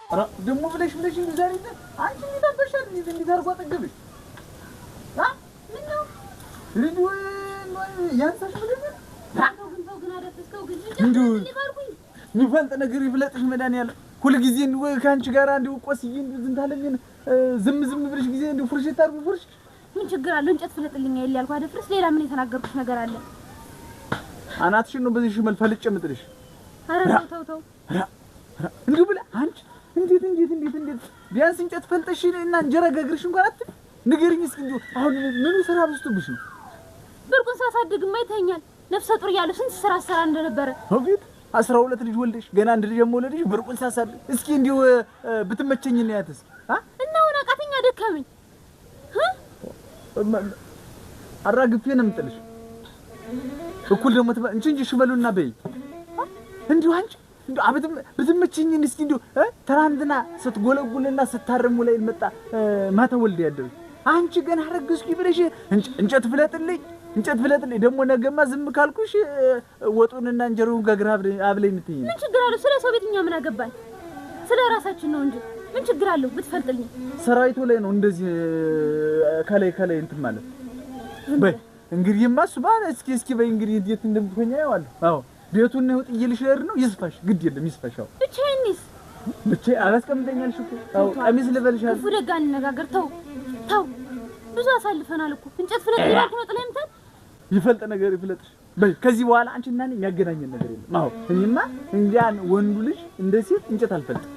ኧረ ደግሞ ብለሽ ዛሬ አንቺ እንዴት አበሻል እንዴት አድርጎ አጠገብሽ ምን ነው ልጅ ያንሳሽ ምንድነው ግን አደረስከው ግን ሊባርኩኝ ንፈንጥ ነገር ይፍለጥሽ መድኃኒዓለም ሁልጊዜ እንደው ካንቺ ጋር እንደው ቆስዬ እንደው ዝንታለኝ ዝም ብለሽ ጊዜ እንደው ፍርሽት አድርጉ ፍርሽ ምን ችግር አለው እንጨት ፍለጥልኝ አይደል ያልኩ አደፍርስ ሌላ ምን የተናገርኩሽ ነገር አለ አናትሽን ነው በዚህ ሽመል ፈልጭ ምጥልሽ ኧረ ተው እንደው ብለ አንቺ እንዴት ቢያንስ እንጨት ፈልጠሽ እና እንጀራ ጋግርሽ እንኳን አትል ንገሪኝ እስኪ እንደው አሁን ምኑ ስራ በዝቶብሽ ነው ብርቁን ሳሳድግማ ይተኛል ነፍሰ ጡር ያለው ስንት ስራ ሰራ እንደነበረ አቤት 12 ልጅ ወልደሽ ገና አንድ ልጅ ወለደሽ ብርቁን ሳሳድግ እስኪ እንደው ብትመቸኝ ነው ያተስ እና አሁን አቃተኛ ደከመኝ አራግፌ ነው የምጥልሽ እኩል ደግሞ እንጂ ሽበሉና በይ እንዲሁ አንቺ እንዲሁ አብትም ብትመቸኝ እስኪ እንዲሁ ትናንትና ስትጎለጉልና ስታረሙ ላይ መጣ ማታ ወልድ ያደረሽ አንቺ ገና አረግስኪ ብለሽ እንጨት ፍለጥልኝ ደግሞ ነገማ ዝም ካልኩሽ ወጡንና እንጀራውን ጋግራ አብለኝ የምትይኝ ምን ችግር አለው ስለ ሰው ቤትኛ ምን አገባኝ ስለ ራሳችን ነው እንጂ ምን ችግር አለው ብትፈልጥልኝ ሰራዊቱ ላይ ነው እንደዚህ ከላይ እንትን ማለት በይ እንግዲህማ እሱ ባለ እስኪ በይ እንግዲህ እንዴት እንደምትሆኛ ያዋለሁ አዎ ቤቱን ነው ጥይልሽ ለር ነው ይስፋሽ ግድ የለም ይስፋሻው ብቻዬንስ አላስቀምጠኛልሽ እኮ አዎ ቀሚስ ልበልሻለሁ ክፉ ደግ አንነጋገር ተው ብዙ አሳልፈናል እኮ እንጨት ፍለጥ ይላልኩ ነው ጥለምታል ይፈልጥ ነገር ይፍለጥሽ በይ ከዚህ በኋላ አንቺ እና እኔ የሚያገናኘን ነገር የለም አዎ እኔማ እንዲያን ወንዱ ልጅ እንደዚህ እንጨት አልፈልጥም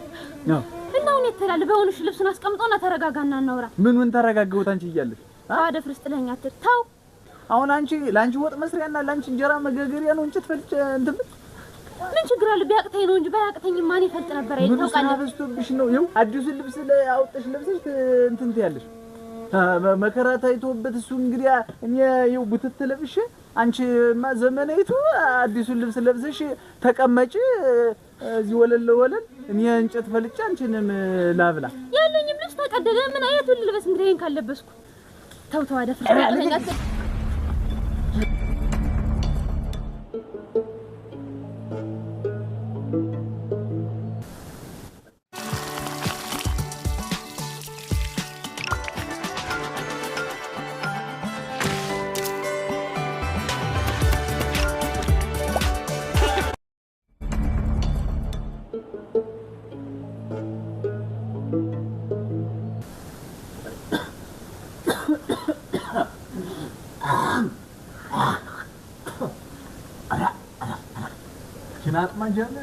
አዎ እና እኔ ተላል በሆነሽ ልብሱን አስቀምጦና ተረጋጋና እናውራ ምኑን ተረጋጋሁት አንቺ እያለሽ አደፍርስ ጥለኛ ተው አሁን አንቺ ላንቺ ወጥ መስሪያና ላንቺ እንጀራ መጋገሪያ ነው እንጨት ፈልጭ እንትን ምን ችግር አለ ቢያቅተኝ ነው እንጂ ባያቅተኝ ማን ይፈልጥ ነበር አይተውቃለህ ምን በዝቶብሽ ነው ይኸው አዲስ ልብስ ላይ አውጥሽ ለብሰሽ እንትን ትያለሽ መከራ ታይቶበት እሱ እንግዲህ እኔ ይኸው ቡትት ለብሽ አንቺማ ዘመናዊቱ አዲሱን ልብስ ለብሰሽ ተቀመጪ እዚህ ወለል እኔ እንጨት ፈልጭ አንቺንም ላብላ ያለኝም ልብስ ተቀደደ ምን አያቱን ልበስ እንግዲህ ይሄን ካለበስኩ ተው አደፍርስ Kinat manjana